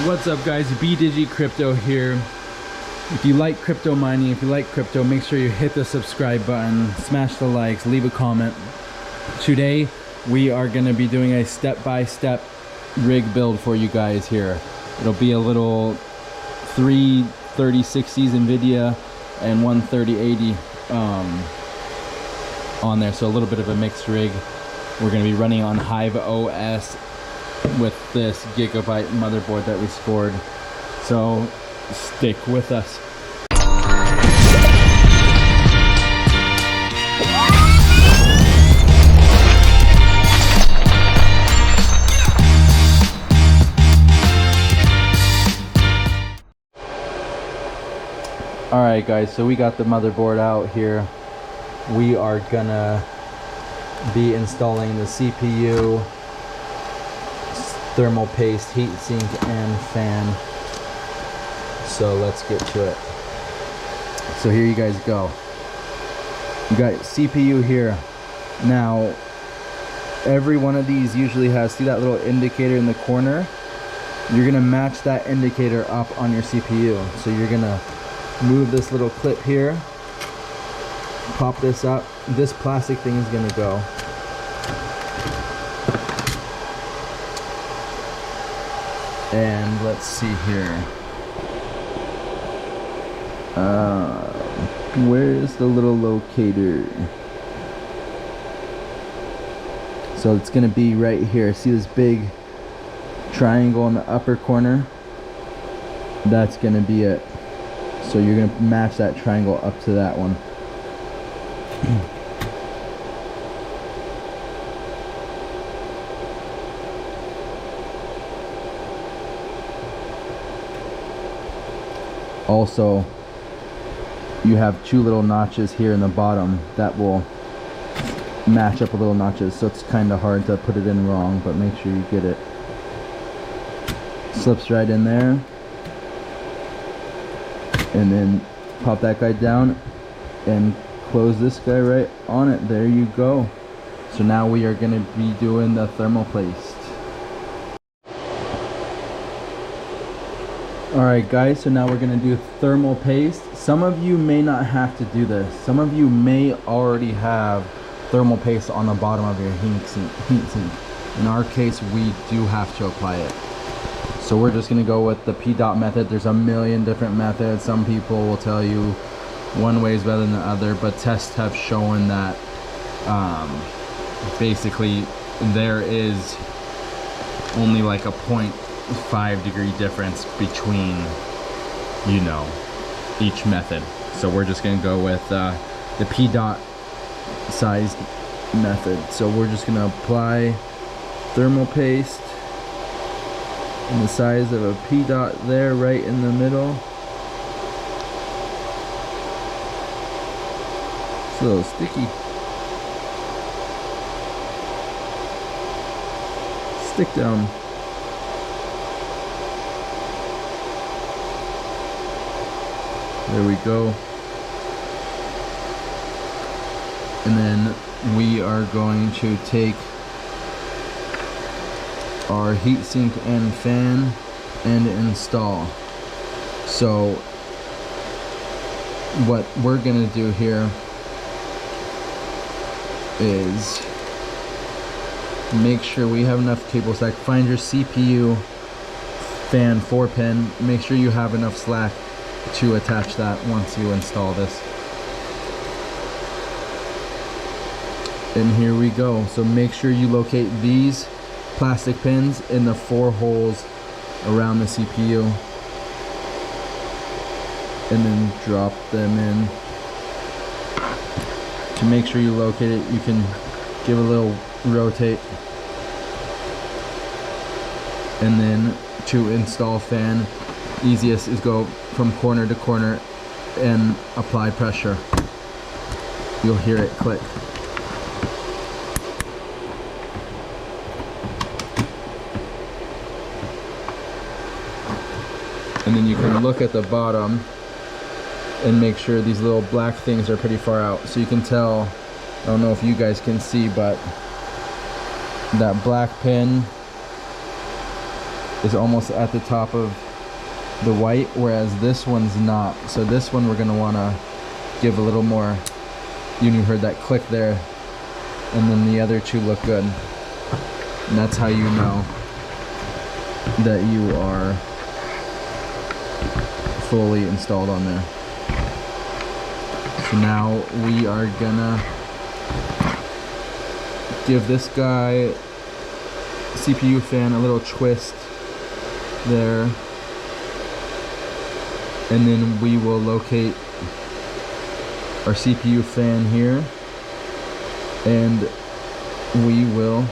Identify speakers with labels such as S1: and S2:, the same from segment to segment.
S1: What's up, guys? BDigi Crypto here. If you like crypto mining, if you like crypto, make sure you hit the subscribe button, smash the likes, leave a comment. Today we are going to be doing a step-by-step rig build for you guys here. It'll be a little 3 3060s NVIDIA and 1 3080 on there, so a little bit of a mixed rig. We're going to be running on Hive OS with this gigabyte motherboard that we scored, so stick with us. Alright guys, so we got the motherboard out here. We are gonna be installing the CPU, thermal paste, heatsink, and fan. So let's get to it. So here you guys go. You got CPU here. Now, every one of these usually has, see that little indicator in the corner? You're gonna match that indicator up on your CPU. So you're gonna move this little clip here, pop this up. This plastic thing is gonna go. And let's see here. Where's the little locator? So it's gonna be right here. See this big triangle in the upper corner? That's gonna be it. So you're gonna match that triangle up to that one. Also, you have 2 little notches here in the bottom that will match up with little notches, so it's kind of hard to put it in wrong, but make sure you get it. Slips right in there. And then pop that guy down and close this guy right on it. There you go. So now we are going to be doing the thermal paste. Alright guys, so now we're going to do thermal paste. Some of you may not have to do this. Some of you may already have thermal paste on the bottom of your heat sink. In our case, we do have to apply it. So we're just going to go with the P-dot method. There's a million different methods. Some people will tell you one way is better than the other, but tests have shown that basically there is only like a 0.5 degree difference between, you know, each method. So we're just going to go with the P-dot sized method. So we're just going to apply thermal paste in the size of a P-dot there, right in the middle. It's a little sticky. Stick down. There we go. And then we are going to take our heatsink and fan and install. So what we're gonna do here is make sure we have enough cable slack. Find your CPU fan 4-pin. Make sure you have enough slack to attach that once you install this. And here we go. So make sure you locate these plastic pins in the 4 holes around the CPU and then drop them in. To make sure you locate it, you can give a little rotate, and then to install fan, easiest is go from corner to corner and apply pressure. You'll hear it click. And then you can look at the bottom and make sure these little black things are pretty far out. So you can tell, I don't know if you guys can see, but that black pin is almost at the top of the white, whereas this one's not. So this one we're gonna wanna give a little more. You heard that click there, and then the other two look good. And that's how you know that you are fully installed on there. So now we are gonna give this guy CPU fan a little twist there, and then we will locate our CPU fan here, and we will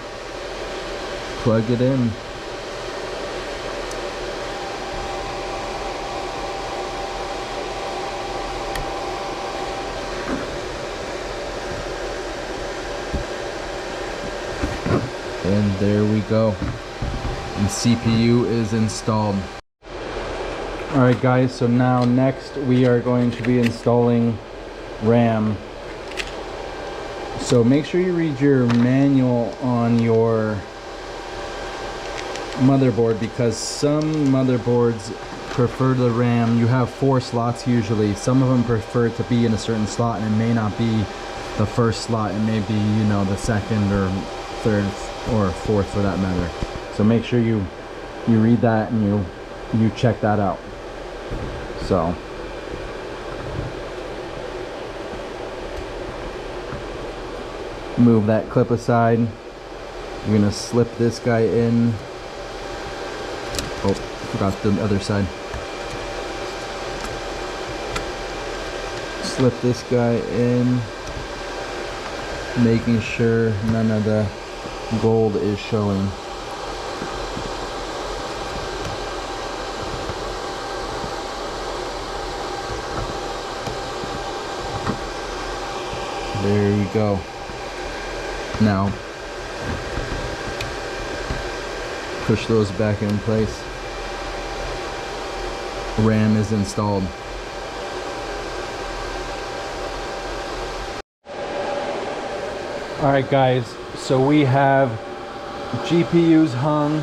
S1: plug it in. And there we go. And CPU is installed. Alright guys, so now next we are going to be installing RAM. So make sure you read your manual on your motherboard, because some motherboards prefer the RAM. You have 4 slots usually. Some of them prefer it to be in a certain slot, and it may not be the first slot. It may be, you know, the second or third or fourth for that matter. So make sure you read that and you check that out. So move that clip aside. You're gonna slip this guy in. Oh, forgot the other side. Slip this guy in, making sure none of the gold is showing. There you go. Now push those back in place. RAM is installed. Alright guys, so we have GPUs hung,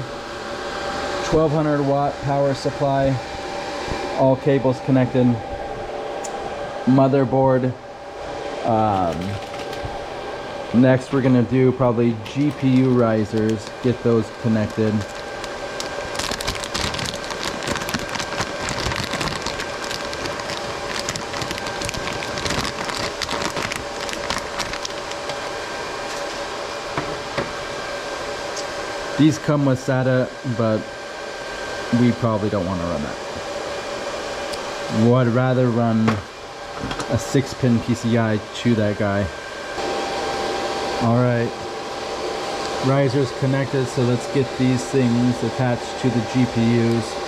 S1: 1200 watt power supply, all cables connected, motherboard. Next we're gonna do probably GPU risers, get those connected. These come with SATA, but we probably don't want to run that. Would rather run a 6-pin PCI to that guy. Alright, risers connected, so let's get these things attached to the GPUs.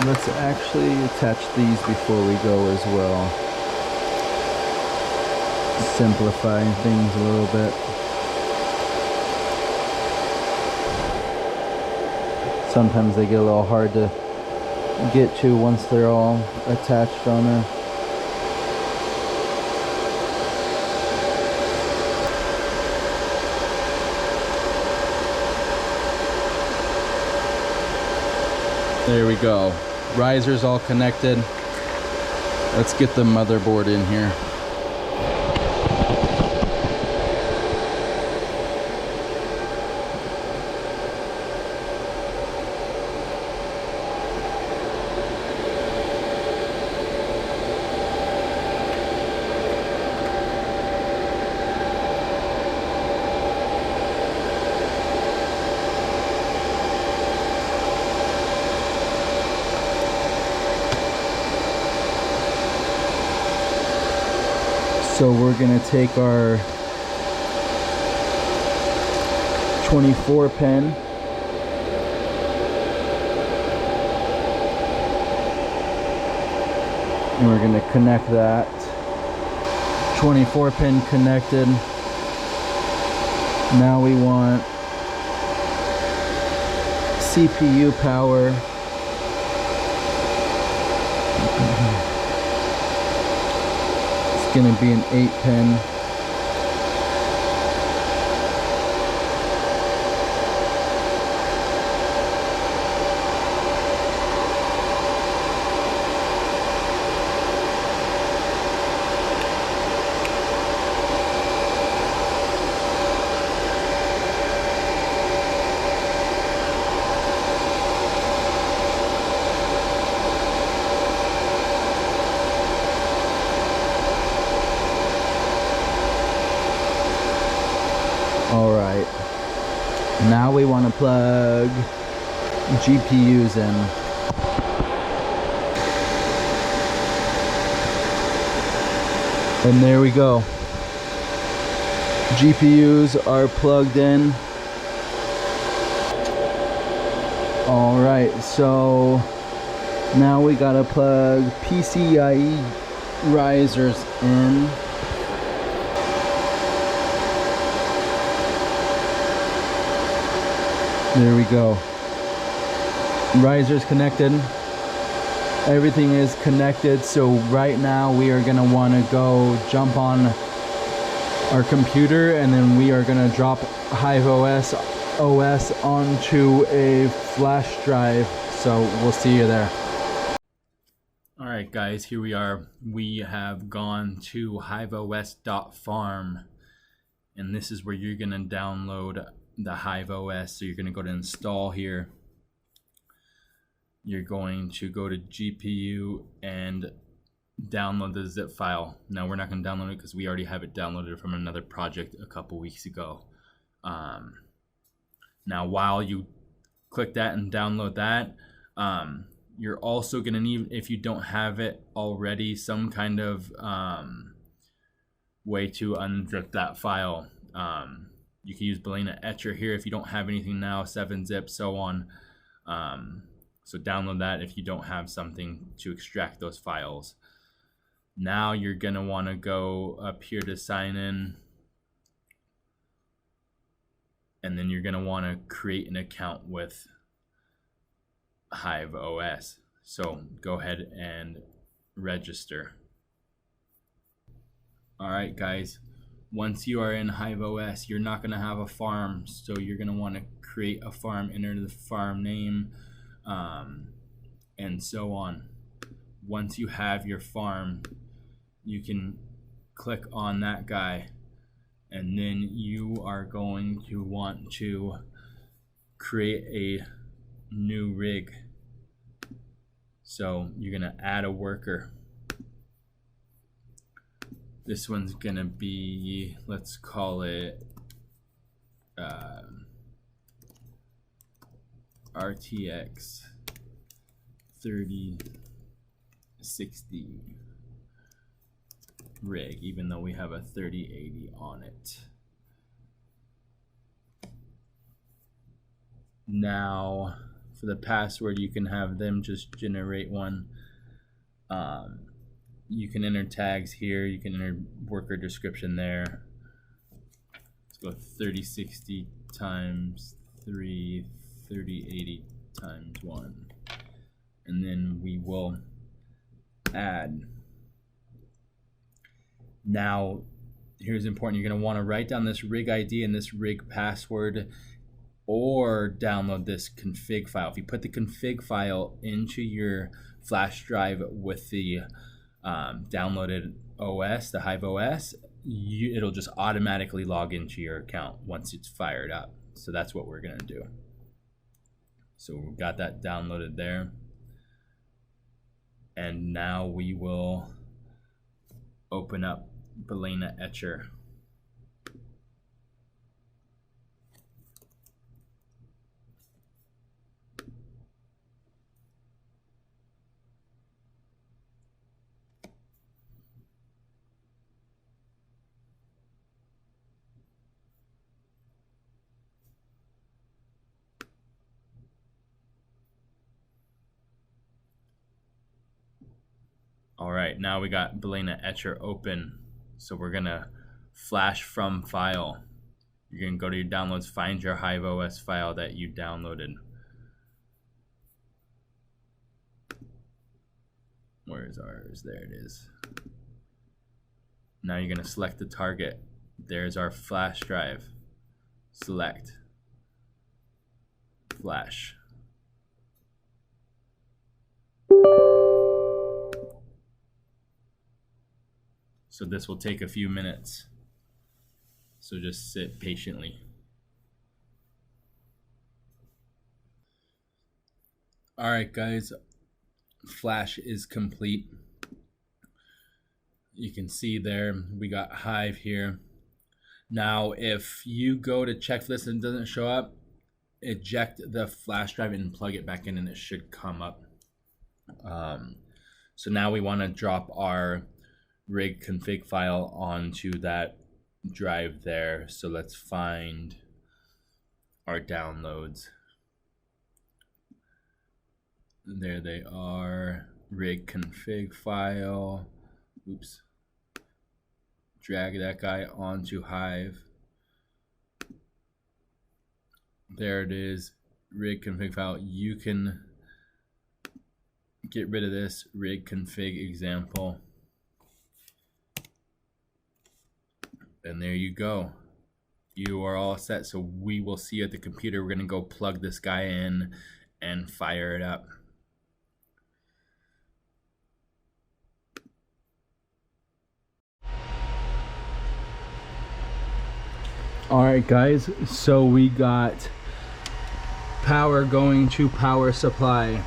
S1: Let's actually attach these before we go as well. Simplifying things a little bit. Sometimes they get a little hard to get to once they're all attached on there. There we go. Risers all connected. Let's get the motherboard in here. So we're gonna take our 24 pin and we're gonna connect that. 24 pin connected. Now we want CPU power. going to be an 8-pin. Alright, now we want to plug GPUs in. And there we go. GPUs are plugged in. Alright, so now we gotta plug PCIe risers in. There we go. Risers connected. Everything is connected. So right now we are gonna wanna go jump on our computer, and then we are gonna drop Hive OS onto a flash drive. So we'll see you there. All right, guys, here we are. We have gone to hiveos.farm, and this is where you're gonna download the Hive OS. So you're going to go to install here. You're going to go to GPU and download the zip file. Now we're not going to download it because we already have it downloaded from another project a couple weeks ago. Now while you click that and download that, you're also going to need, if you don't have it already, some kind of way to unzip that file. You can use Balena Etcher here if you don't have anything now, 7-zip, so on. So download that if you don't have something to extract those files. Now you're gonna wanna go up here to sign in. And then you're gonna wanna create an account with Hive OS. So go ahead and register. All right, guys. Once you are in Hive OS, you're not going to have a farm, so you're going to want to create a farm, enter the farm name, and so on. Once you have your farm, you can click on that guy, and then you are going to want to create a new rig. So you're going to add a worker. This one's gonna be, let's call it RTX 3060 rig, even though we have a 3080 on it. Now, for the password, you can have them just generate one. You can enter tags here. You can enter worker description there. Let's go 3060 times 3, 3080 times 1. And then we will add. Now, here's important. You're going to want to write down this rig ID and this rig password, or download this config file. If you put the config file into your flash drive with the downloaded OS, the Hive OS, it'll just automatically log into your account once it's fired up. So that's what we're gonna do. So we've got that downloaded there. And now we will open up Balena Etcher. All right, now we got Balena Etcher open. So we're gonna flash from file. You're gonna go to your downloads, find your Hive OS file that you downloaded. Where is ours? There it is. Now you're going to select the target. There's our flash drive. Select flash. So this will take a few minutes. So just sit patiently. All right, guys, flash is complete. You can see there, we got Hive here. Now, if you go to check for this and it doesn't show up, eject the flash drive and plug it back in and it should come up. So now we want to drop our rig config file onto that drive there. So let's find our downloads. There they are, rig config file. Oops. Drag that guy onto Hive. There it is, rig config file. You can get rid of this rig config example. And there you go. You are all set. So we will see you at the computer. We're gonna go plug this guy in and fire it up. All right, guys, so we got power going to power supply.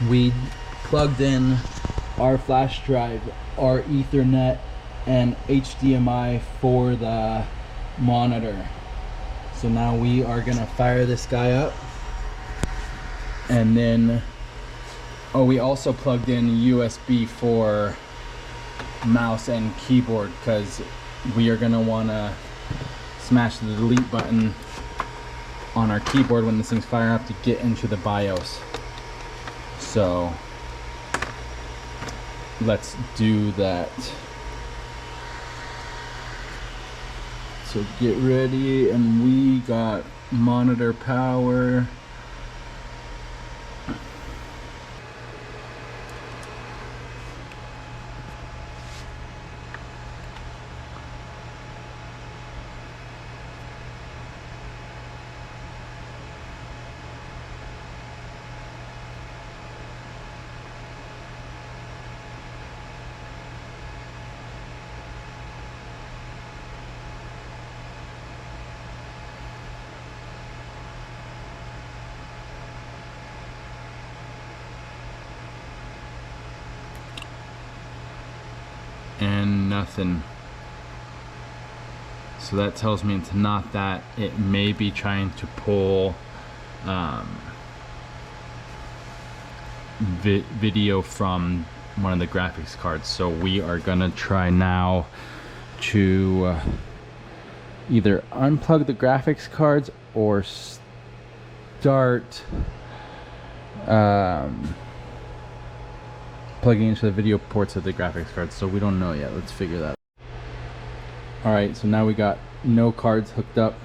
S1: We plugged in our flash drive, our Ethernet, and HDMI for the monitor. So now we are gonna fire this guy up. And then, oh, we also plugged in USB for mouse and keyboard, because we are gonna wanna smash the delete button on our keyboard when this thing's firing up to get into the BIOS. So let's do that. So get ready, and we got monitor power. And nothing. So that tells me it's not that. It may be trying to pull video from one of the graphics cards. So we are gonna try now to either unplug the graphics cards or start plugging into the video ports of the graphics cards. So we don't know yet. Let's figure that out. All right, so now we got no cards hooked up.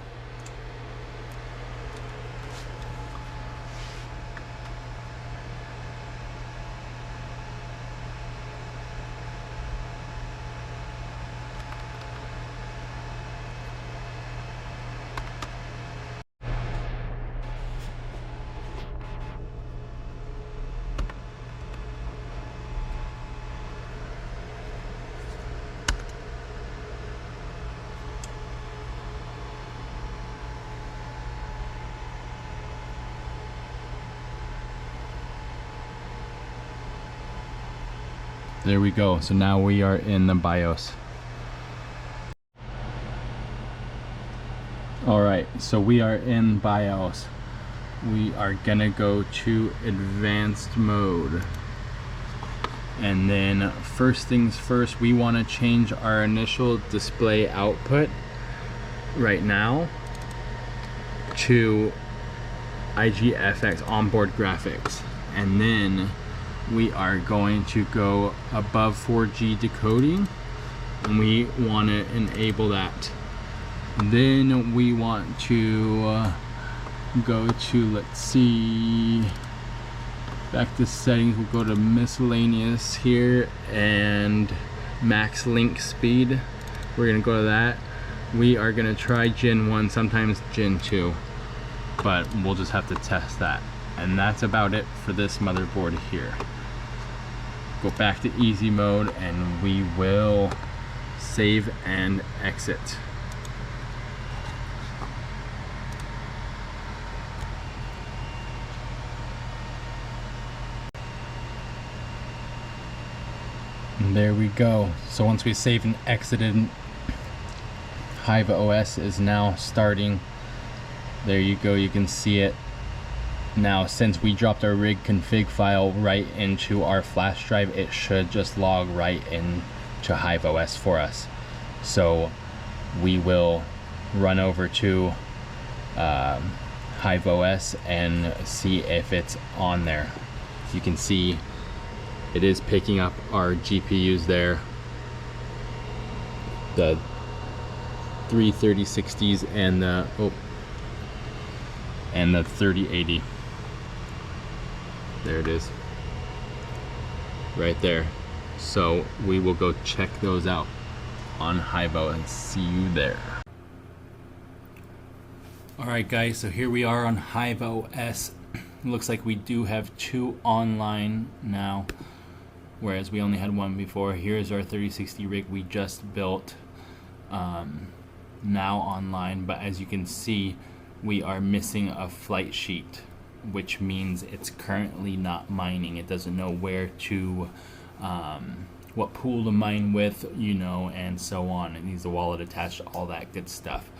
S1: There we go. So now we are in the BIOS. All right, so we are in BIOS. We are gonna go to advanced mode. And then first things first, we wanna change our initial display output right now to IGFX onboard graphics. And then we are going to go above 4G decoding, and we want to enable that. Then we want to go to, let's see, back to settings. We'll go to miscellaneous here and max link speed. We're gonna go to that. We are gonna try Gen 1, sometimes Gen 2, but we'll just have to test that. And that's about it for this motherboard here. Go back to easy mode and we will save and exit. And there we go. So once we saved and exited, Hive OS is now starting. There you go, you can see it. Now, since we dropped our rig config file right into our flash drive, it should just log right into Hive OS for us. So we will run over to Hive OS and see if it's on there. You can see it is picking up our GPUs there, the 3060s and the 3080. There it is, right there. So we will go check those out on Hive OS and see you there. Alright guys, so here we are on Hive OS. Looks like we do have 2 online now, whereas we only had 1 before. Here's our 3060 rig we just built, now online, but as you can see, we are missing a flight sheet, which means it's currently not mining. It doesn't know where to, what pool to mine with, you know, and so on. It needs a wallet attached, all that good stuff.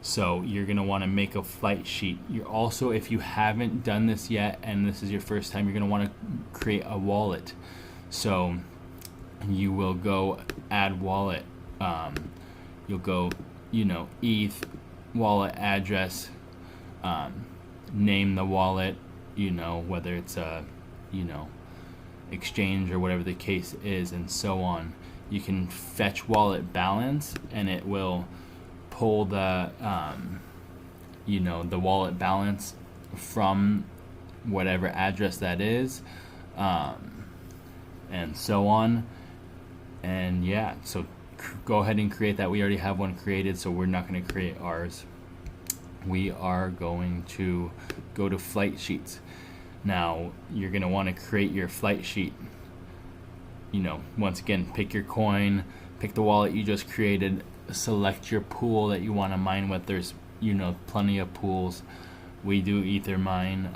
S1: So you're gonna wanna make a flight sheet. You're also, if you haven't done this yet, and this is your first time, you're gonna wanna create a wallet. So you will go add wallet. You'll go, you know, ETH, wallet address, name the wallet, you know, whether it's a, you know, exchange or whatever the case is, and so on. You can fetch wallet balance and it will pull the, you know, the wallet balance from whatever address that is, and so on. And yeah, so go ahead and create that. We already have one created, so we're not going to create ours. We are going to go to flight sheets. Now you're going to want to create your flight sheet. You know, once again, pick your coin, pick the wallet you just created, select your pool that you want to mine with. There's, you know, plenty of pools. We do Ether mine.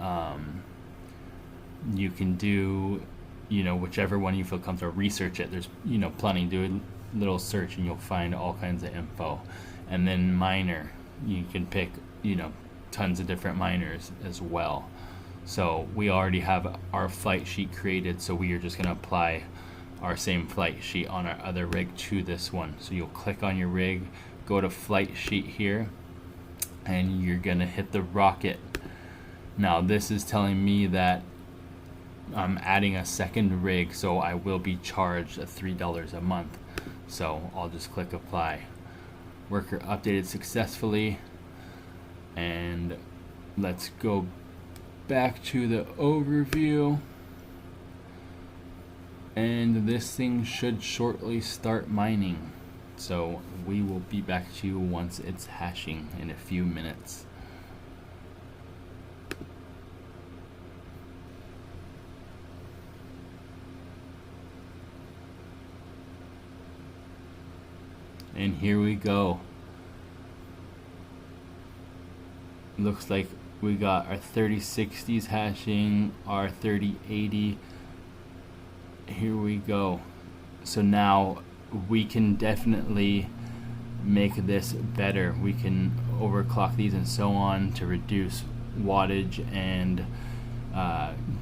S1: You can do, you know, whichever one you feel comfortable. Research it. There's, you know, plenty. Do a little search and you'll find all kinds of info. And then miner, you can pick, you know, tons of different miners as well. So we already have our flight sheet created, so we are just going to apply our same flight sheet on our other rig to this one. So you'll click on your rig, go to flight sheet here, and you're going to hit the rocket. Now this is telling me that I'm adding a second rig, so I will be charged $3 a month. So I'll just click apply. Worker updated successfully, and let's go back to the overview, and this thing should shortly start mining. So we will be back to you once it's hashing in a few minutes. And here we go. Looks like we got our 3060s hashing, our 3080. Here we go. So now we can definitely make this better. We can overclock these and so on to reduce wattage and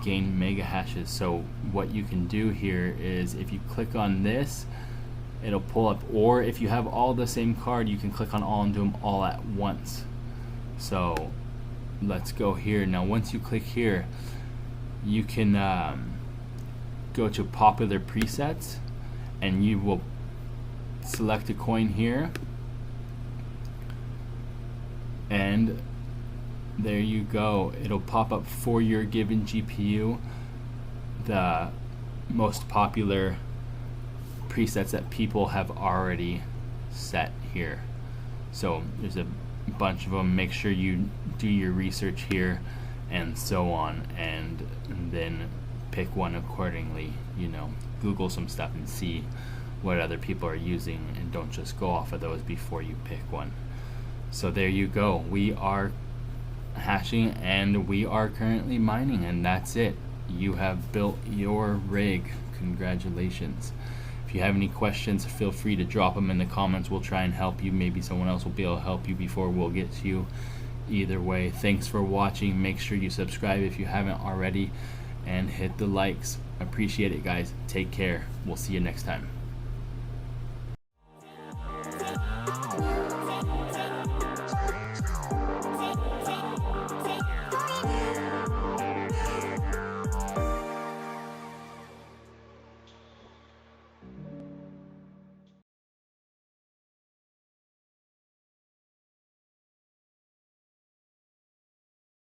S1: gain mega hashes. So what you can do here is, if you click on this, it'll pull up, or if you have all the same card, you can click on all and do them all at once. So let's go here. Now once you click here, you can go to popular presets, and you will select a coin here, and there you go. It'll pop up for your given GPU the most popular
S2: presets that people have already set here. So there's a bunch of them. Make sure you do your research here and so on, and then pick one accordingly. You know, Google some stuff and see what other people are using, and don't just go off of those before you pick one. So there you go. We are hashing and we are currently mining, and that's it. You have built your rig. Congratulations. If you have any questions, feel free to drop them in the comments. We'll try and help you. Maybe someone else will be able to help you before we'll get to you. Either way, thanks for watching. Make sure you subscribe if you haven't already, and hit the likes. Appreciate it, guys. Take care. We'll see you next time.